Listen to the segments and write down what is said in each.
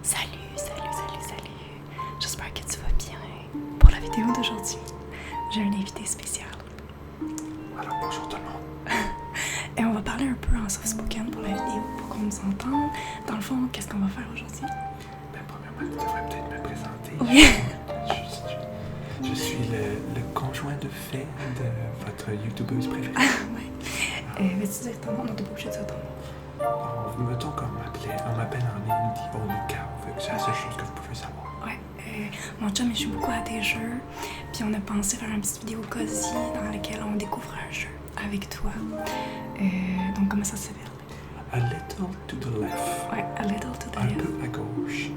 Salut. J'espère que tu vas bien. Pour la vidéo d'aujourd'hui, j'ai un invité spécial. Alors, bonjour tout le monde. Et on va parler un peu en soft spoken pour la vidéo, pour qu'on nous entende. Dans le fond, qu'est-ce qu'on va faire aujourd'hui? Ben, premièrement, tu devrais peut-être me présenter. Oui. Je suis le conjoint de fait de votre youtubeuse préférée. Ouais. Veux-tu dire ton nom? Non, t'es pas obligé de dire ton nom. Mettons qu'on m'appelle en ligne The Only Cow. Fait que c'est la seule chose que vous pouvez savoir. Ouais. Mon chum, il joue beaucoup à des jeux. Puis on a pensé faire une petite vidéo cosy dans laquelle on découvre un jeu avec toi. Donc, comment ça s'appelle? A little to the left. Ouais, a little to the Un left. peu à gauche.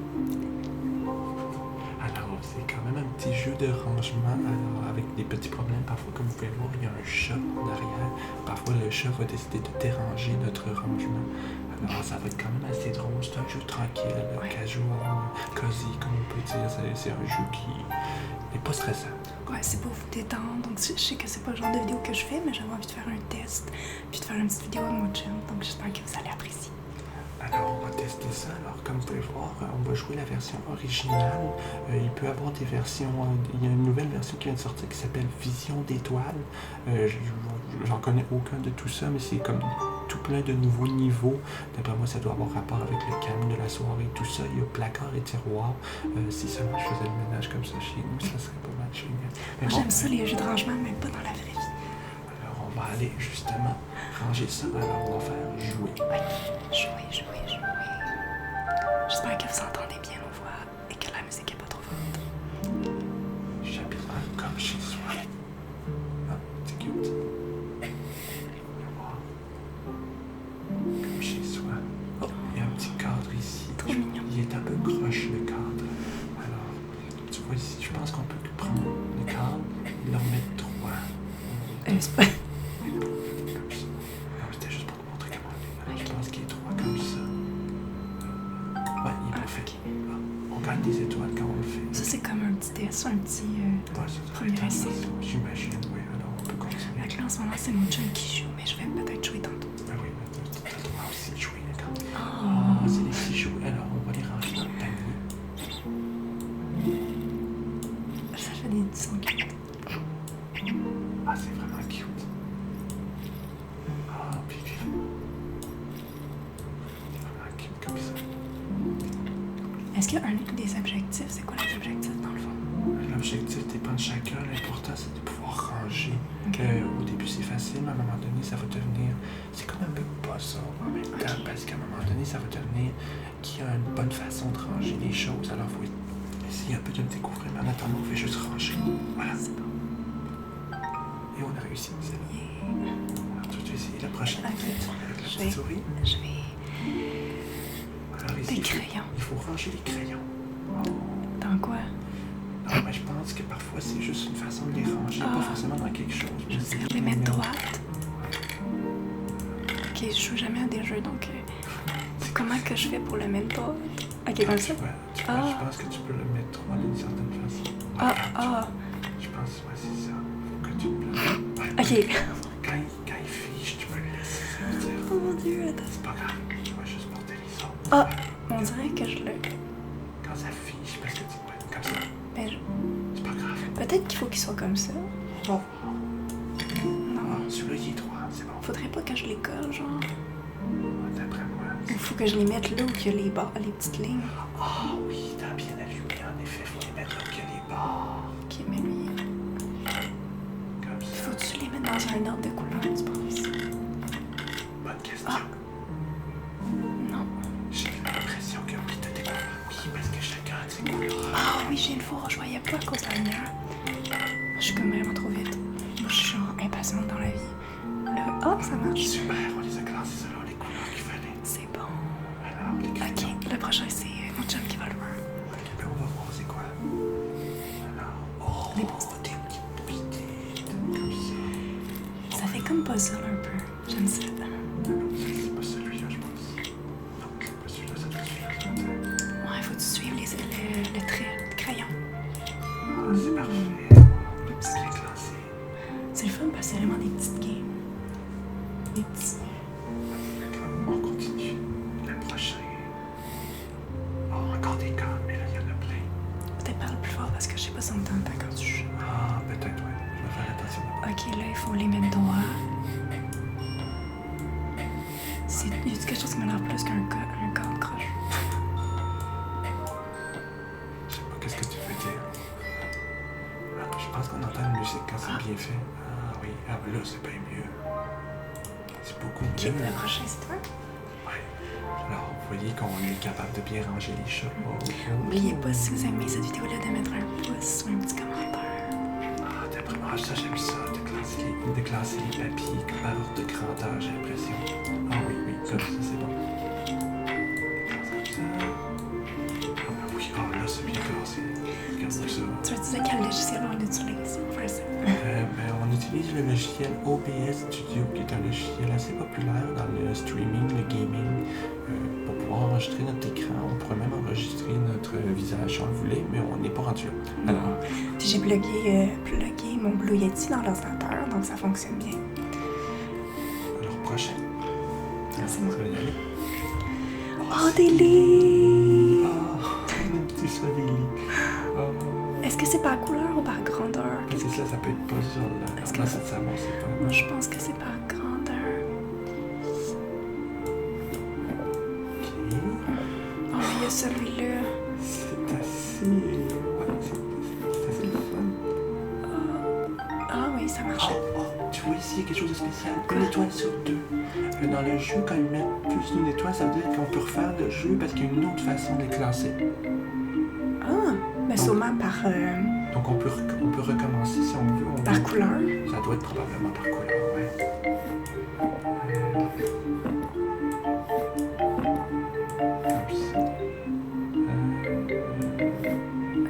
Alors, c'est quand même un petit jeu de rangement, alors, avec des petits problèmes. Parfois, comme vous pouvez voir, il y a un chat en arrière. Parfois, le chat va décider de déranger notre rangement. Alors, ça va être quand même assez drôle. C'est un jeu tranquille, casual, cosy, comme on peut dire. C'est un jeu qui n'est pas stressant. Ouais, c'est pour vous détendre. Donc, je sais que c'est pas le genre de vidéo que je fais, mais j'avais envie de faire un test, puis de faire une petite vidéo avec mon chum. Donc, j'espère que vous allez apprécier. Alors, on va tester ça. Alors, comme vous pouvez voir, on va jouer la version originale. Il peut y avoir des versions... il y a une nouvelle version qui vient de sortir qui s'appelle Vision d'étoiles. J'en connais aucun de tout ça, mais c'est comme tout plein de nouveaux niveaux. D'après moi, ça doit avoir rapport avec le calme de la soirée, tout ça. Il y a placard et tiroir. Si seulement je faisais le ménage comme ça chez nous, ça serait pas mal génial. Moi, j'aime ça, les jeux de rangement, mais pas dans la vraie vie. Alors, on va aller justement ranger ça. Alors, on va faire jouer. Ouais, jouer. J'espère que vous entendez bien nos voix et que la musique est pas trop forte. Chapitre 1, comme chez soi. Ah, c'est cute. Comme chez soi. Oh, il y a un petit cadre ici. Trop mignon. Il est un peu croche, le cadre. Alors, tu vois ici, je pense qu'on peut prendre le cadre et le remettre droit. C'est pas... Comme ça. Non, c'était juste pour te montrer comment on est. Je pense qu'il est droit comme ça. Ouais, il est parfait. Ah, on gagne des étoiles quand on le fait. Ça, c'est comme un petit test, un petit Ouais, ça premier devrait être essai. j'imagine, oui. Alors, on peut continuer. Là, en ce moment, c'est mon chum qui joue, mais je vais peut-être jouer tantôt. Ah oui, mais tu as le droit aussi de jouer, d'accord? Oh. C'est des petits jouets. Alors, on va les ranger dans le panier. Ça fait des sons cute. Ah, c'est vraiment cute. Ah, puis vraiment cute comme ça. Est-ce qu'il y a un des objectifs? C'est quoi les objectifs, dans le fond? L'objectif dépend de chacun. L'important, c'est de pouvoir ranger. Okay. Au début, c'est facile, mais à un moment donné, ça va devenir... C'est comme un peu pas ça en même temps, parce qu'à un moment donné, ça va devenir qu'il y a une bonne façon de ranger les choses. Alors, il faut essayer un peu de me découvrir, mais en attendant, on fait juste ranger. Voilà. C'est bon. Et on a réussi. C'est bon. Alors, tu vas essayer la prochaine. Ok. Avec la petite souris. Je vais... Alors, ici, Des crayons. il faut ranger les crayons. Dans quoi? Non, mais je pense que parfois, c'est juste une façon de les ranger, pas forcément dans quelque chose. Je veux dire, les mettre droites. Ok, je joue jamais à des jeux, donc... comment que je fais pour le mettre droit? Ok, comme ça? Je pense que tu peux le mettre droit d'une certaine façon. Je pense que c'est ça. Faut que tu le places. Ok. Quand il fiche, tu peux le laisser. Ça veut dire... Oh mon dieu, attends. C'est pas grave, tu vas juste porter les autres. Ah, on dirait que je le... Quand ça fiche, parce que tu peux être comme ça. Ben, C'est pas grave. peut-être qu'il faut qu'il soit comme ça. Oh. Non. Ah, celui-là, il est droit, c'est bon. Faudrait pas que je les colle, genre. D'après moi. Ou faut que je les mette là où il y a les barres, les petites lignes. Ah oui, t'as bien allumé, en effet. Faut les mettre là où il y a les barres. Ok, mais lui... Comme ça. Faut-tu les mettre dans un ordre de couleur, tu penses? Bonne question. Ah. Non. J'ai l'impression que oui, t'as des couleurs. Oui, parce que chacun a ses couleurs. Ah oui, j'ai une fois, je voyais pas à cause de la lumière. Je suis comme vraiment trop vite. Moi, je suis genre impatiente dans la vie. Là, ça marche. Super, on les a classés selon les couleurs qu'il fallait. C'est bon. Alors, les crayons. Ok, le prochain, c'est mon chum qui va le voir. Ben, on va voir c'est quoi. Alors, Les post-it. des petites bouteilles. Comme ça. Ça fait comme puzzle un peu. J'aime ça. C'est pas celui-là, je pense. Non, c'est pas celui-là, ça doit être celui-là. Ouais, faut-tu suivre le trait, le crayon. Ah, c'est parfait. Oups, bien classé. C'est le fun parce que c'est vraiment des petites games. Des petits... On continue. Le prochain. Oh, encore des God, mais là, il y en a plein. Peut-être parle plus fort parce que je sais pas si on t'entend quand tu joues. Ah, peut-être, ouais. Je vais faire attention. Ok, là, il faut les mettre droits. Y a-t-il quelque chose qui m'a l'air plus qu'un corps de croche? Je sais pas qu'est-ce que tu veux dire. Ah, je pense qu'on entend la musique quand c'est bien fait. Ah oui, ah ben là, c'est bien mieux. C'est beaucoup Ok, mieux. le prochain, c'est toi. Ouais. Alors, vous voyez qu'on est capable de bien ranger les chats. N'oubliez pas, si vous aimez cette vidéo-là, de mettre un pouce ou un petit commentaire. Ah, d'imprimage, ça, j'aime ça. De classer les papiers par ordre de grandeur, j'ai l'impression. Ah oui, oui, comme ça, c'est bon. Comme ça. Ah ben oui, ah là, c'est bien classé. Regarde ça. Tu veux dire quel logiciel on utilise pour faire ça? Ben, on utilise le logiciel OBS Studio, qui est un logiciel assez populaire dans le streaming, le gaming. Pour pouvoir enregistrer notre écran, on pourrait même enregistrer notre visage si on le voulait, mais on n'est pas rendu là. Alors, Puis j'ai plugué mon Blue Yeti dans l'ordinateur, donc ça fonctionne bien. alors prochain. Ah, c'est moi. Ça va y aller. Oh, des lits! Ah, un petit ça, des lits. Oh. Est-ce que c'est par couleur ou par grandeur? C'est ça, ça peut être pas sur la Est-ce que- place de savon, c'est pas. Moi, je pense que c'est par grandeur. Ok. Oh, il y a celui-là. C'est assez. Ouais, c'est assez le fun. Ah oui, ça marche. Oh, tu vois ici, il y a quelque chose de spécial. Une étoile sur deux. Dans le jeu, quand ils mettent plus d'une étoile, ça veut dire qu'on peut refaire le jeu parce qu'il y a une autre façon de les classer. Ah, mais sûrement par Donc on peut recommencer si on veut. par couleur. Ça doit être probablement par couleur, ouais. Comme ça.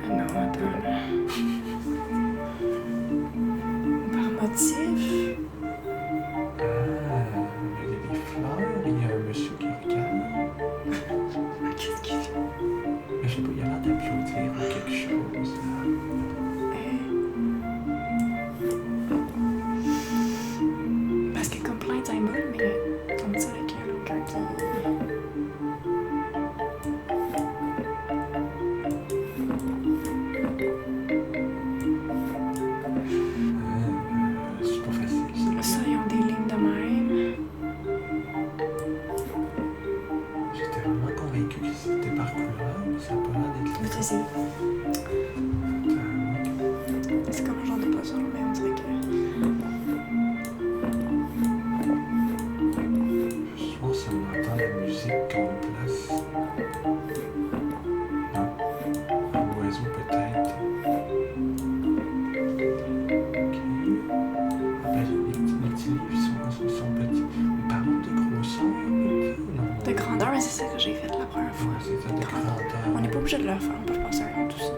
Non, attends. Par motif. Il y a des fleurs, il y a un monsieur qui regarde. Qu'est-ce qu'il fait? Je sais pas, il a l'air d'applaudir ou quelque chose. Parce que comme plein de symboles, mais on dirait qu'il y a quelqu'un qui... C'est pas facile. Ça, ils ont des lignes de même. J'étais vraiment convaincu que c'était par couleur, mais ça n'a pas l'air d'être Je sais. C'est comme un genre de puzzle, mais on dirait que... Je pense si on entend la musique qu'on place. Non. Un oiseau peut-être. Ok. Ah ben, les petits livres sont petits. Mais par contre, de grosseur, non. De grandeur, mais c'est ça que j'ai fait la première fois. Ouais, c'est ça, de grandeur. On n'est pas obligé de le faire, on peut passer à tout ça.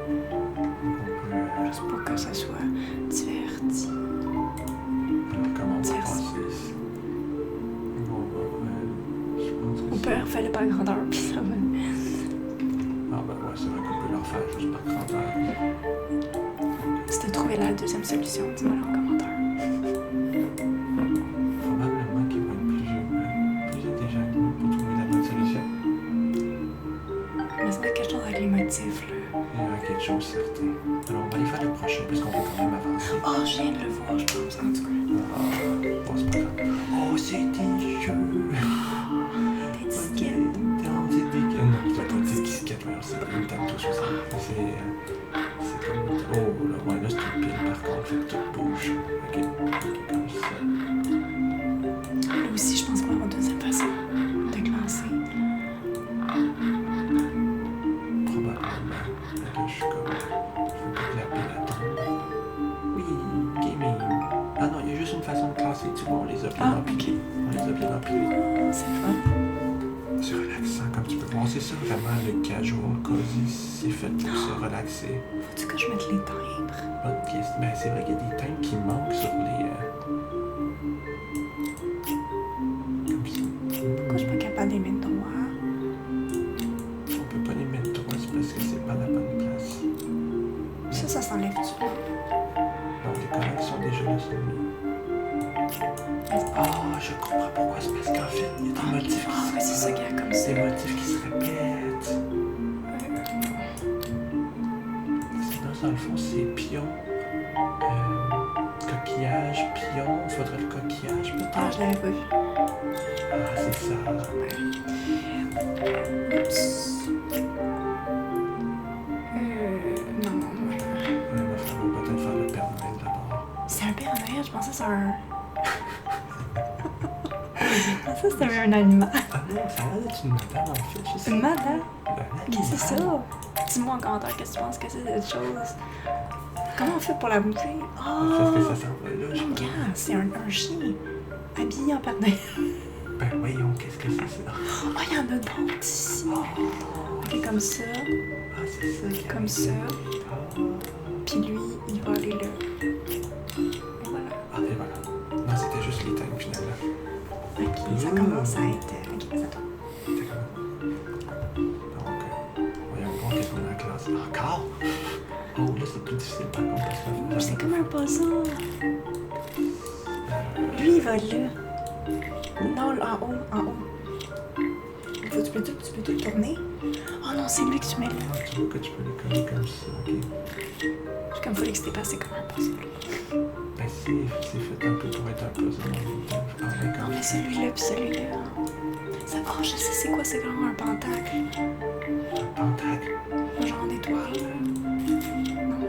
On Juste pour que ça soit diverti. alors, comment on va passer ici? Je pense que On peut refaire le par grandeur, puis ça va. Ah ben ouais, c'est vrai qu'on peut le refaire juste par grandeur. Si t'as trouvé la deuxième solution, dis-moi en commentaire. Probablement qu'il va être plus intelligent que nous pour trouver la bonne solution. Mais c'est pas quelque chose avec les motifs, là. Il y a quelque chose certain. Alors on va aller faire le prochain parce qu'on peut quand même avancer. Oh, je viens de le voir, je pense, en tout cas. Ah, bon, c'est pas grave. Oh, c'est des jeux! Des disquettes. Non, c'est des... Non, c'est pas des disquettes, mais c'est une Nintendo 60. C'est comme... Oh, là, ouais, là, c'est une pile, par contre, fait que tout bouge. Ok, comme ça. Là aussi, je pense qu'on va avoir une deuxième façon de classer. Probablement. Là, je suis comme... Je veux pas que la pile attende. Oui, gaming. Ah non, il y a juste une façon de classer, tu vois, on les a bien empilés. On les a bien empilés. Oh, c'est fun. C'est relaxant, comme tu peux voir. C'est ça vraiment le casual cozy. C'est fait pour se relaxer. Faut-tu que je mette les timbres? Bonne question. Ben, c'est vrai qu'il y a des thèmes qui manquent sur les. Comme ça. Pourquoi je suis pas capable de les mettre droits? On peut pas les mettre droits, c'est parce que c'est pas la bonne place. Ça s'enlève-tu? Donc les corrects sont déjà là, sont mis. Ah, je comprends pourquoi. C'est parce qu'en fait, il y a des motifs Ah, ouais, c'est ça qu'il y a comme ça. des motifs qui se répètent. le fond, c'est pion, coquillage, pion. Il faudrait le coquillage, peut-être. Ah, je l'avais pas vu. Ah, c'est ça. Oups. Non, moi. Il va falloir peut-être faire le Père Noël d'abord. C'est un Père Noël, je pensais que c'était un. Je pensais que c'était un animal. Ah non, ça a l'air d'être une madame en fait, je sais. Une madame? Un Qu'est-ce que c'est animal. ça? Dis-moi en commentaire qu'est-ce que tu penses que c'est cette chose. Comment on fait pour la bouger? Parce que Oh! ça s'en va là, je Oh, pense. regarde, c'est un chien habillé en Père Noël. Ben voyons, qu'est-ce que c'est ça? Oh, il y en a d'autres ici. Ok, comme ça, Ah, c'est ça qui comme ça. Ah, Puis lui, il va aller là. Et voilà. ah, et voilà. Non, c'était juste les tanks finalement. Ok, ça commence à être. Ok, ça tombe. C'était comment? Donc, voyons voir qu'est-ce qu'on a en classe. Encore? Oh, là, c'est plus difficile par contre parce que C'est comme un puzzle. Lui, il va là. Non, là, en haut, en haut. Tu peux tout tourner? Oh non, c'est lui que tu mets là. Ah, tu vois que tu peux les coller comme ça, ok. Je suis comme full excité parce que c'est comme un puzzle. Ben, c'est fait un peu pour être un puzzle en même temps. Ah, Non, d'accord. mais celui-là, puis celui-là. Ça... Oh, je sais c'est quoi, c'est vraiment un pentacle. Un pentacle. Un genre d'étoile. Non.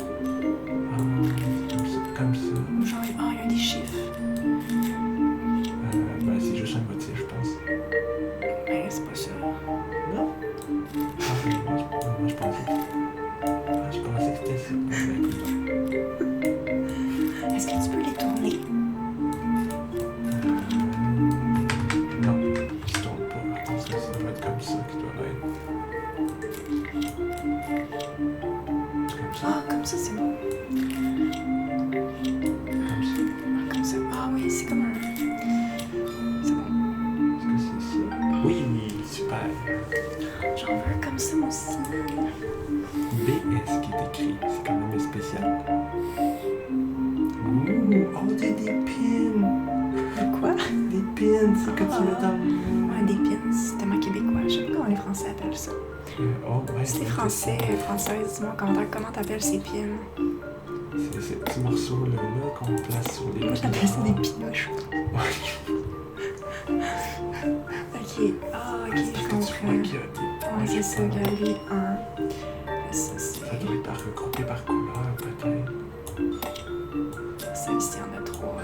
Ah, comme ça. Ou genre, ah, il y a des chiffres. Ben, c'est juste un motif, je pense. Mais c'est pas ça. Non? Ah, oui, moi, je pensais. Ah, je pensais que c'était ça. Bon, ben, écoute. Est-ce que tu peux les tourner? Non, il se tourne pas. Attends, ça doit être comme ça qu'il doit l'être. Comme ça. Ah, comme ça, c'est bon. Comme ça. Ah, comme ça. Ah oui, c'est comme un. C'est bon. Est-ce que c'est ça? Oui, super. J'en veux un comme ça aussi. BS qui est écrit. C'est quand même spécial. Ouh, oh, des pins. Quoi? Des pins, c'est que tu mets dans le... Ouais, des pins. C'est tellement québécois. Je sais pas comment les Français appellent ça. Oh, ouais. Si les Français, Françaises, dis-moi en commentaire comment t'appelles ces pins. C'est ces petits morceaux-là qu'on place sur les... Moi, j'appelle ça des pinoches. Ouais. Ok. Ah, ok, Est-ce je que tu vois comprends. qu'il y a des... Ouais, c'est ça. Regarde, lui, un. Ça, c'est. Ça doit être regroupé par couleur, peut-être. Ça, ici, il y en a trois.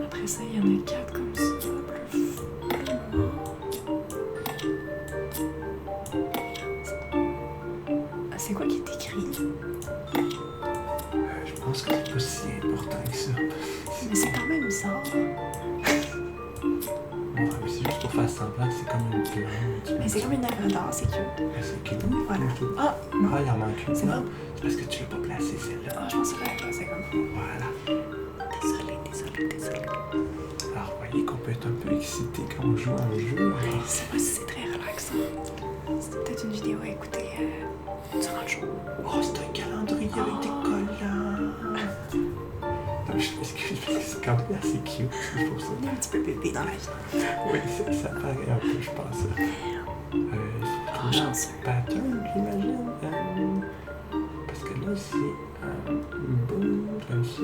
Après ça, il y en a quatre comme ça. Bleu noir. Ah, c'est quoi qui est écrit? Je pense que c'est pas si important que ça. Mais c'est quand même bizarre. Ouais, mais c'est juste pour faire semblant que c'est comme une plante. Mais c'est comme une œuvre d'art, c'est cute. Mais c'est cute. Voilà. Ah, Ah, non. il en manque une. C'est Non, bon. c'est parce que tu l'as pas placée, celle-là. Ah, je pense que c'est comme. Voilà. Désolée. Alors, voyez qu'on peut être un peu excité quand on joue à un jeu. Je sais pas si c'est très relaxant. C'est peut-être une vidéo à écouter durant le jour. Oh, c'est un calendrier avec des collants. Non, je m'excuse, mais c'est quand même assez cute. C'est pour ça. On est un petit peu bébé dans la vie. Oui, ça paraît un peu, je pense. Oh, chanceux. Pattern, j'imagine. Parce que là, c'est une boule comme ça.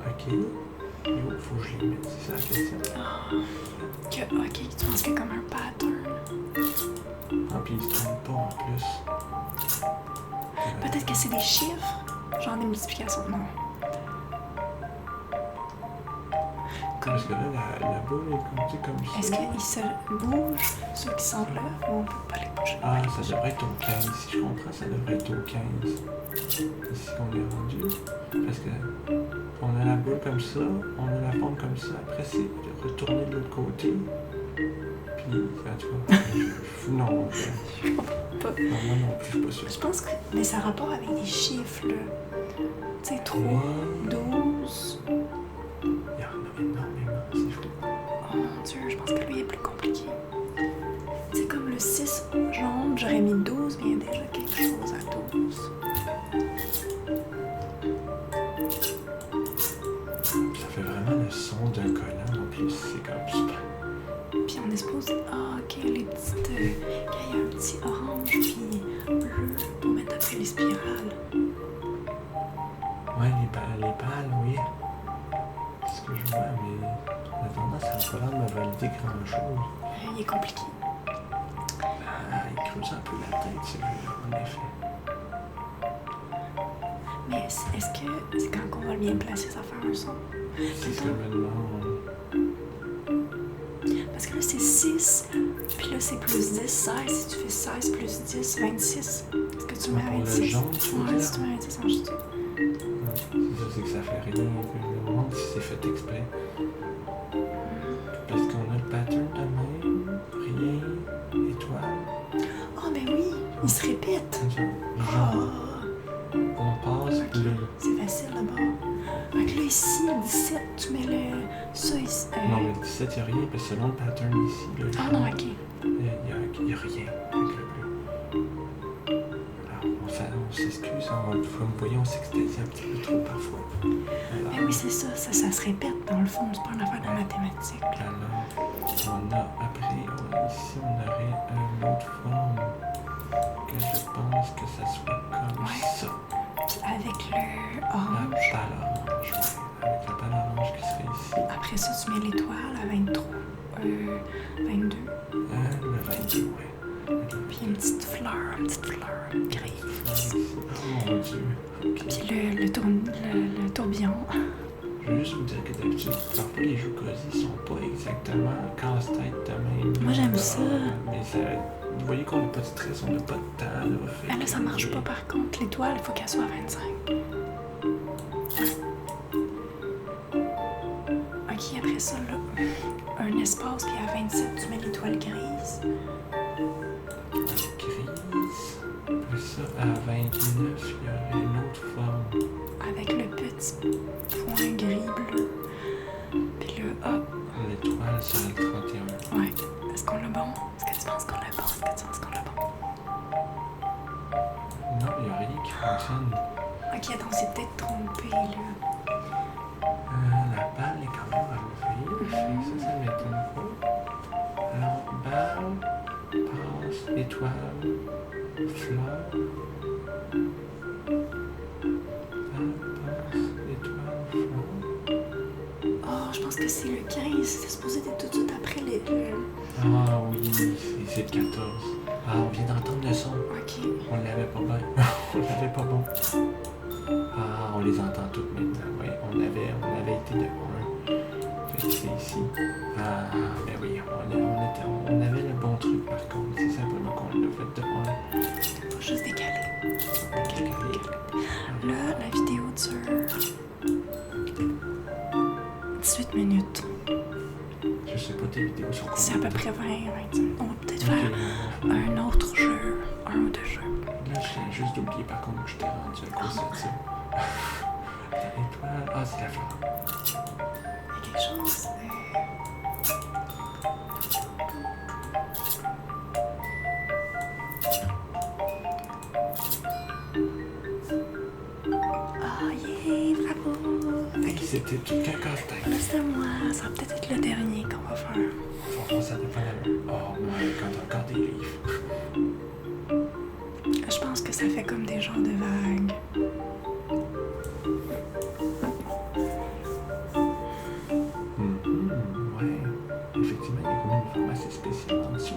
Ok. Et où faut que je les mette? C'est ça la question. Ok, tu penses que comme un pattern. Ah, puis ils se trompent pas en plus. Peut-être que c'est des chiffres. Genre des multiplications. Non. Parce que là, la boule est comme ça. Est-ce qu'ils se bougent, ceux qui sont là, ou on peut pas les bouger? Ah, ça devrait être au 15. Si je comprends, ça devrait être au 15. Ici qu'on est rendu. Parce que on a la boule comme ça, on a la forme comme ça. Après, c'est de retourner de l'autre côté. Puis, tu vois, non, Pas. non, moi non plus, je suis pas sûr. Je pense que. Mais ça a rapport avec des chiffres, là. Tu sais, 3, 12. Il y en a énormément, c'est fou. Oh mon dieu, je pense que lui est plus compliqué. C'est comme le 6 jaune, j'aurais mis 12, mais il y a déjà quelque chose à 12. Ça fait vraiment le son d'un collant en plus, c'est comme super. Puis on est supposé. Ah, ok, les petites. Quand il y a un petit capable de me valider grand-chose. Il est compliqué. Il creuse un peu la tête, celui-là, en effet. Mais est-ce que c'est quand on va bien placer, ça fait un son? C'est ce que je me demande. Parce que là, c'est 6, puis là, c'est plus 10, 16. Si tu fais 16 plus 10, 26. Est-ce que tu mets Pour 26? le jaune, tu veux Ouais, dire? si tu mets 26 en juste. C'est que ça fait rien. Je me demande si c'est fait exprès. Parce qu'on a le pattern de même, rien, étoile. Oh, ben oui, il se répète. Jaune. On passe Ok, bleu. c'est facile là-bas. Donc là, ici, le 17, tu mets ça ici. Non, mais le 17, il n'y a rien, parce que selon le pattern ici, le Ah jaune, non, ok. il n'y a rien avec le bleu. Alors, on s'excuse, vous me voyez, on s'extasie un petit peu trop parfois. Alors, Ben oui, c'est ça, ça se répète dans le fond, c'est pas une affaire de mathématiques. alors, on a après, ici, on aurait une autre forme que je pense que ça soit comme Ouais. ça. Puis avec le La orange. balle orange, ouais. Avec la balle orange qui serait ici. Après ça, tu mets l'étoile à 23, 22. Le 22, ouais. Puis une petite fleur grise. Oh mon Dieu. Ok. Puis le tourbillon. Je veux juste vous dire que d'habitude, parfois les jeux cosy sont pas exactement casse-tête de même. Moi, j'aime ça. Mais ça, vous voyez qu'on n'a pas de stress, on n'a pas de temps. Là, fait Ah là, que- ça marche pas par contre. L'étoile, il faut qu'elle soit à 25. Ok, après ça, là, un espace, puis à 27, tu mets l'étoile grise. Grise. Plus ça, à 29, il y aurait une autre forme. Avec le petit point gris bleu. Puis le A. L'étoile sur le 31. Ouais. Est-ce qu'on l'a bon? Est-ce que tu penses qu'on l'a bon? Est-ce que tu penses qu'on l'a bon? Non, il n'y a rien qui fonctionne. Ok, attends, c'est peut-être trompé, là. La balle est quand même relevée. Ça m'étonne pas. Alors, balle, passe, étoile, fleur. Balle, passe, étoile, fleur. Oh, je pense que c'est le 15. C'est supposé être tout de suite après les. Ah oui, c'est le 14. Ah, on vient d'entendre le son. Ok. On l'avait pas bien. On l'avait pas bon. Ah, on les entend toutes maintenant. Oui, on avait été de 1. Fait que c'est ici. Ah, ben oui, on avait le bon truc par contre. C'est simplement qu'on l'a fait de 1. Faut juste décaler. Décalé. Là, la vidéo dure 18 minutes. Je sais pas tes vidéos sont C'est à combien. peu près 20-25. On va peut-être Ok, faire un autre jeu. Un ou deux jeux. Là, je viens juste d'oublier par contre que je t'ai rendu à cause de ça. L'étoile. Ah, c'est la fleur. Il y a quelque chose. Ah, yeah, bravo! Fait que c'était tout qu'un casse-tête. Là, c'est à moi. Ça va peut-être être le dernier qu'on va faire. Franchement, ça dépend de la... Oh, ouais, quand t'as encore des livres. Je pense que ça fait comme des genres de vagues. Ouais. Effectivement, il y a comme une forme assez spéciale en dessous.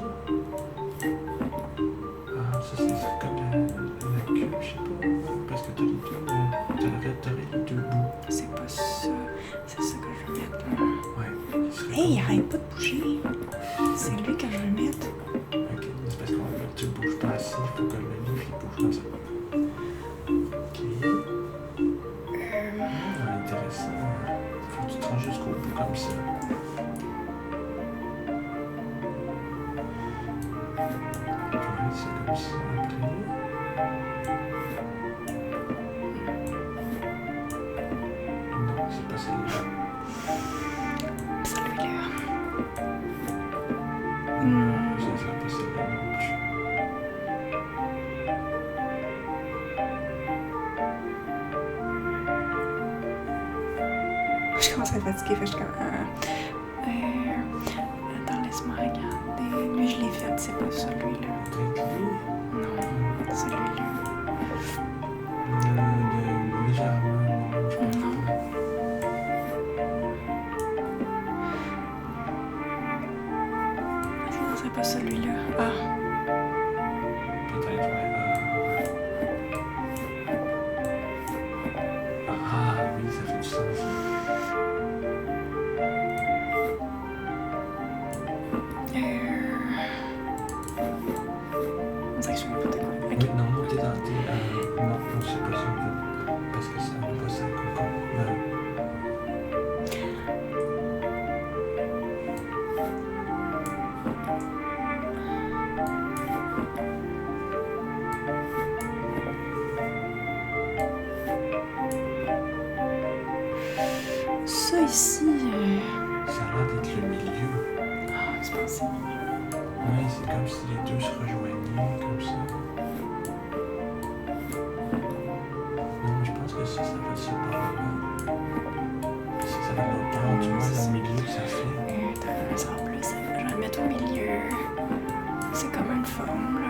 Ah, ça, c'est comme la queue, je sais pas. Parce que t'as les deux... T'aurais les deux bouts. C'est pas ça. C'est ça que je veux mettre là. Ouais. Ce serait Hey, comme- arrête pas de bouger. C'est lui que je veux mettre. Ok, c'est parce que tu ne bouges pas assez, il faut que le livre il bouge comme ça. Ok. Ah, intéressant. Faut que tu te rends jusqu'au bout comme ça. Ouais, c'est comme ça après. Non, c'est pas celle-là. Celui-là. Ça sera pas celle-là non plus. Je commence à être fatiguée, fait que je suis comme. Attends, laisse-moi regarder. Lui, je l'ai fait, c'est pas celui-là. Non, celui-là. Légèrement, non, je pense Non. pas. serait pas celui-là. Ah, Peut-être, ouais. Ah, oui, ça fait du sens. On dirait que je fais n'importe quoi. Ok. Oui, non, t'es dans tes... non, c'est pas ça, en fait. Parce que ça va pas ça comme quoi. Ça ici. Ça a l'air d'être le milieu. Ah, c'est pas ça. Oui, c'est comme si les deux se rejoignaient, comme ça. Non, mais je pense que ça va de ce bord-là. Ça va de l'autre bord, tu vois, le milieu que ça fait. Attends, ça va plus. Je vais le mettre au milieu. C'est comme une forme, là.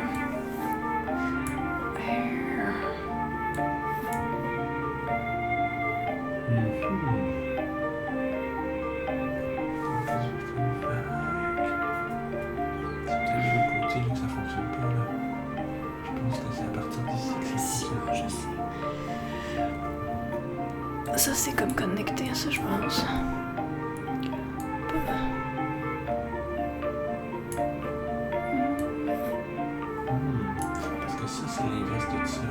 Ça fonctionne pas là. Je pense que c'est à partir d'ici que ça fonctionne. Je sais. Ça c'est comme connecté à ça je pense. Parce que ça c'est l'inverse de ça.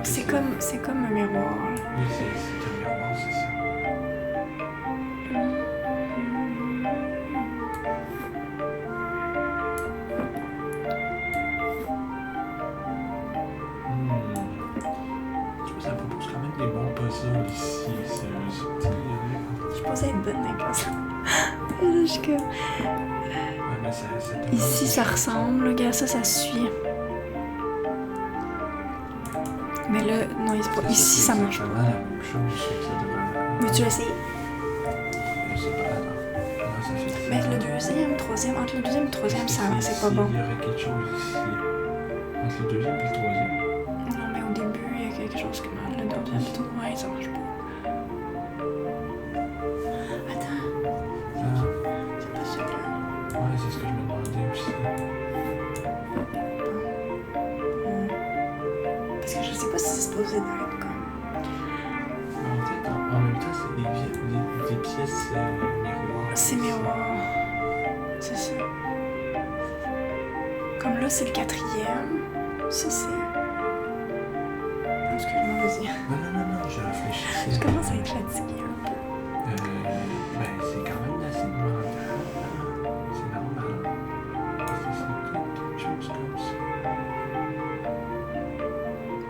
C'est comme un miroir. Oui, c'est un miroir, c'est ça. Ça propose quand même des bons puzzles ici. Je pense être bonne dans les puzzles. Jusque... Ouais, mais ça ici ça ressemble, regarde ça suit. Mais là, non, ici ça marche pas. C'est la même chose que ça devrait. Mais tu l'as essayé? Je sais pas, non. Non, ça fait. Mais le deuxième, troisième, entre le deuxième et le troisième, ça c'est pas bon. Il y aurait quelque chose ici. Entre le deuxième et le troisième. Non, mais au début, il y a quelque chose qui marche. Le deuxième et tout. Ouais, ça marche pas. Attends. C'est pas celui-là. Ouais, c'est ce que je me demandais aussi. Parce que je sais pas si c'est supposé d'être comme. En même temps, c'est des pièces miroirs. C'est miroir. C'est ça. Comme là, c'est le quatrième. Ça, c'est. Excuse-moi, vas-y. Non, je réfléchissais. Je commence à être fatiguée un peu. Ben, c'est quand même assez demandant. C'est normal. Parce que c'est quelque chose comme ça.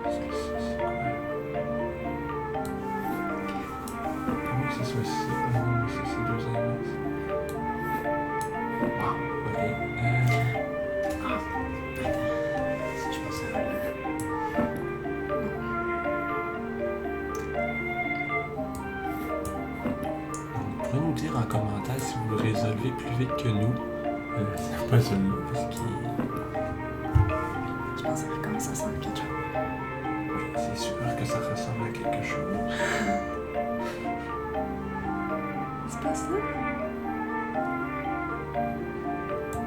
C'est quoi? Comment ça soit ici? Non, mais ça, c'est deux inverses. Wow, ok. Si je pense à là. Vous pouvez nous dire en commentaire si vous le résolvez plus vite que nous. C'est pas celui-là, parce qu'il... Je pense que ça recommence à ressembler à quelque chose. Oui, c'est sûr que ça ressemble à quelque chose. C'est pas ça?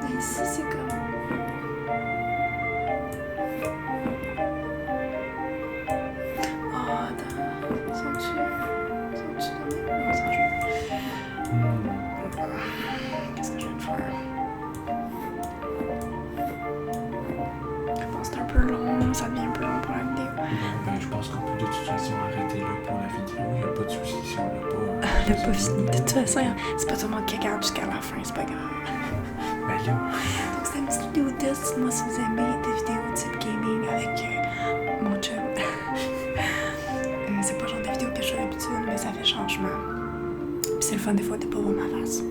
Et ici, c'est comme. Oh, attends. Sont-tu donnés? Non, ça joue. Qu'est-ce que je viens de faire? Je pense que c'est un peu long, ça devient un peu long pour la vidéo. Ben, je pense qu'on peut de toute façon arrêter là pour la vidéo. Il n'y a pas de souci si on l'a pas. Elle a pas fini. De toute façon, c'est pas tout le monde qui regarde jusqu'à la fin, c'est pas grave. Ben là. Donc, c'était une petite vidéo test. Dites-moi si vous aimez des vidéos type gaming avec mon chum. C'est pas le genre de vidéo que je fais d'habitude, mais ça fait changement. Puis c'est le fun des fois de pas voir ma face.